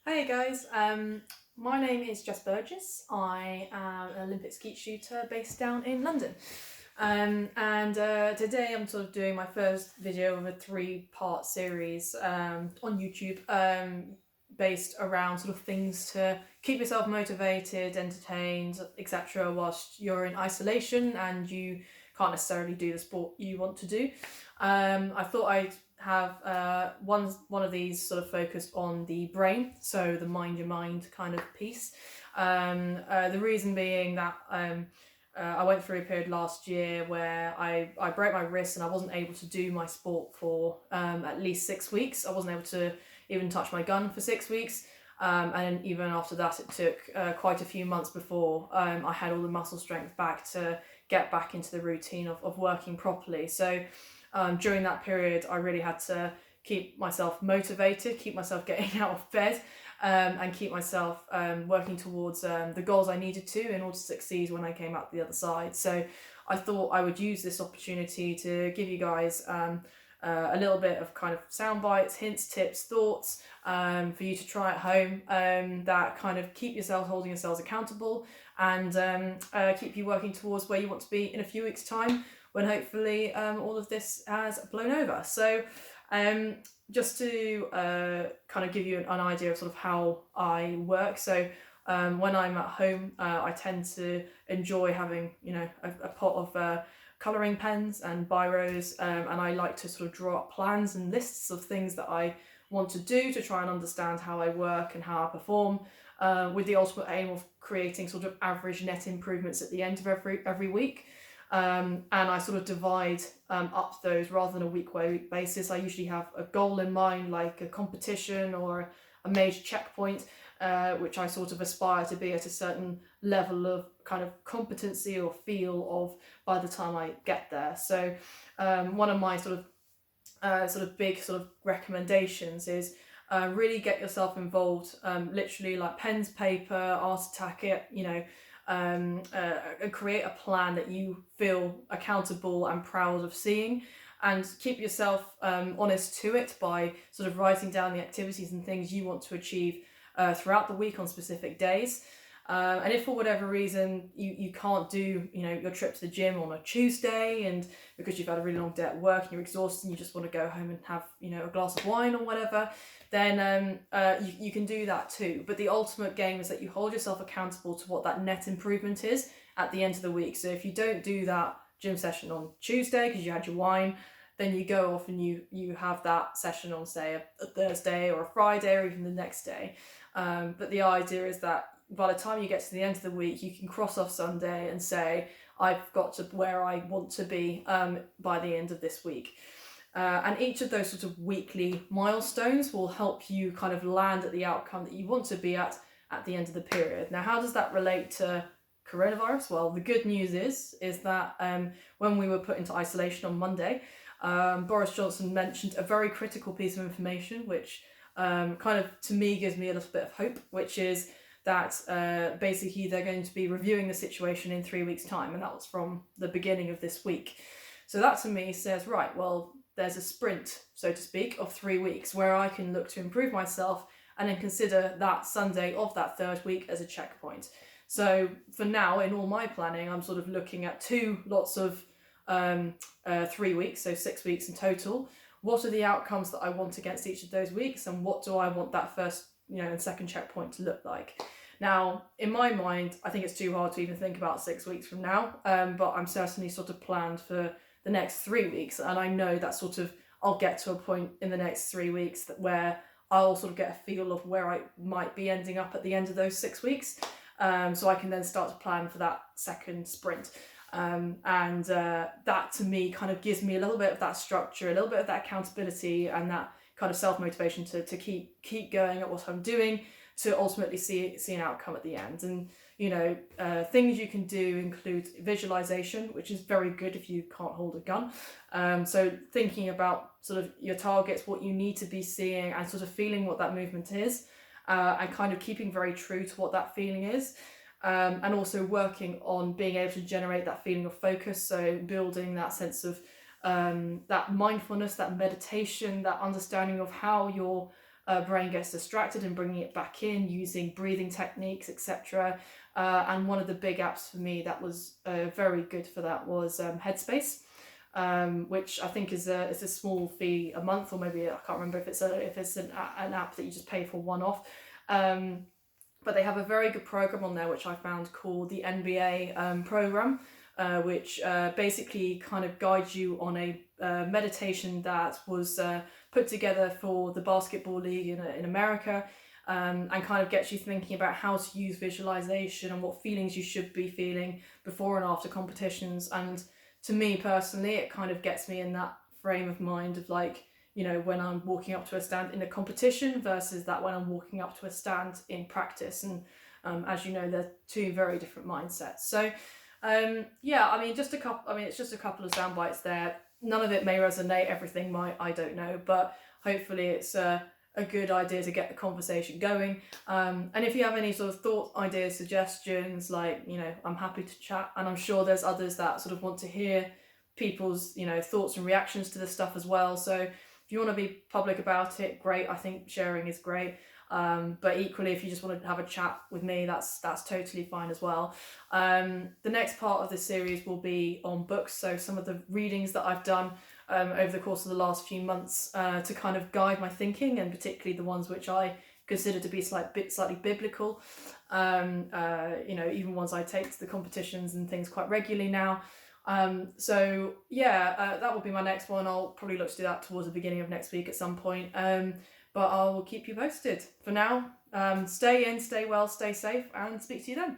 Hey guys, my name is Jess Burgess. I am an Olympic skeet shooter based down in London. And today I'm sort of doing my first video of a three-part series on YouTube based around sort of things to keep yourself motivated, entertained, etc. whilst you're in isolation and you can't necessarily do the sport you want to do. I thought I'd have one of these sort of focused on the brain, so the mind your mind kind of piece. The reason being that I went through a period last year where I broke my wrist and I wasn't able to do my sport for at least 6 weeks. I wasn't able to even touch my gun for 6 weeks. And even after that, it took quite a few months before I had all the muscle strength back to get back into the routine of working properly. So during that period, I really had to keep myself motivated, keep myself getting out of bed, and keep myself working towards the goals I needed to in order to succeed when I came out the other side. So I thought I would use this opportunity to give you guys a little bit of kind of sound bites, hints, tips, thoughts for you to try at home that kind of keep yourselves holding yourselves accountable and keep you working towards where you want to be in a few weeks' time when hopefully all of this has blown over. So just to kind of give you an idea of sort of how I work. So when I'm at home, I tend to enjoy having, a pot of colouring pens and biros, and I like to sort of draw up plans and lists of things that I want to do to try and understand how I work and how I perform, with the ultimate aim of creating sort of average net improvements at the end of every week. And I sort of divide up those rather than a week-by-week basis. I usually have a goal in mind, like a competition or a major checkpoint, which I sort of aspire to be at a certain level of kind of competency or feel of by the time I get there. So one of my sort of big sort of recommendations is really get yourself involved, literally like pens, paper, art attack it, and create a plan that you feel accountable and proud of seeing, and keep yourself honest to it by sort of writing down the activities and things you want to achieve throughout the week on specific days. And if for whatever reason you can't do your trip to the gym on a Tuesday, and because you've had a really long day at work and you're exhausted and you just want to go home and have a glass of wine or whatever, then you can do that too. But the ultimate game is that you hold yourself accountable to what that net improvement is at the end of the week. So if you don't do that gym session on Tuesday because you had your wine, then you go off and you have that session on, say, a Thursday or a Friday or even the next day. But the idea is that by the time you get to the end of the week, you can cross off Sunday and say, I've got to where I want to be by the end of this week. And each of those sort of weekly milestones will help you kind of land at the outcome that you want to be at the end of the period. Now, how does that relate to coronavirus? Well, the good news is that when we were put into isolation on Monday, Boris Johnson mentioned a very critical piece of information, which kind of, to me, gives me a little bit of hope, which is that basically they're going to be reviewing the situation in 3 weeks' time, and that was from the beginning of this week. So that to me says, right, well, there's a sprint, so to speak, of 3 weeks where I can look to improve myself and then consider that Sunday of that third week as a checkpoint. So for now, in all my planning, I'm sort of looking at two lots of 3 weeks, so 6 weeks in total. What are the outcomes that I want against each of those weeks, and what do I want that first and second checkpoint to look like? Now, in my mind, I think it's too hard to even think about 6 weeks from now, but I'm certainly sort of planned for the next 3 weeks, and I know that sort of I'll get to a point in the next 3 weeks where I'll sort of get a feel of where I might be ending up at the end of those 6 weeks, so I can then start to plan for that second sprint. And that to me kind of gives me a little bit of that structure, a little bit of that accountability, and that kind of self-motivation to keep going at what I'm doing, to ultimately see an outcome at the end. And things you can do include visualization, which is very good if you can't hold a gun. So thinking about sort of your targets, what you need to be seeing, and sort of feeling what that movement is, and kind of keeping very true to what that feeling is. And also working on being able to generate that feeling of focus, so building that sense of that mindfulness, that meditation, that understanding of how your brain gets distracted and bringing it back in using breathing techniques, etc. And one of the big apps for me that was very good for that was Headspace, which I think is a small fee a month, or maybe I can't remember if it's an app that you just pay for one off. But they have a very good program on there, which I found called the NBA program, which basically kind of guides you on a meditation that was put together for the basketball league in America, and kind of gets you thinking about how to use visualization and what feelings you should be feeling before and after competitions. And to me personally, it kind of gets me in that frame of mind of like, you know, when I'm walking up to a stand in a competition versus that when I'm walking up to a stand in practice. And as you know, they're two very different mindsets. So yeah, I mean, it's just a couple of sound bites there. None of it may resonate, everything might, I don't know, but hopefully it's a good idea to get the conversation going. And if you have any sort of thoughts, ideas, suggestions, like, you know, I'm happy to chat, and I'm sure there's others that sort of want to hear people's, you know, thoughts and reactions to this stuff as well. So if you want to be public about it, great. I think sharing is great. But equally, if you just want to have a chat with me, that's totally fine as well. The next part of this series will be on books, so some of the readings that I've done over the course of the last few months to kind of guide my thinking, and particularly the ones which I consider to be slightly biblical. You know, even ones I take to the competitions and things quite regularly now. So yeah, that will be my next one. I'll probably look to do that towards the beginning of next week at some point. But I will keep you posted. For now, stay in, stay well, stay safe, and speak to you then.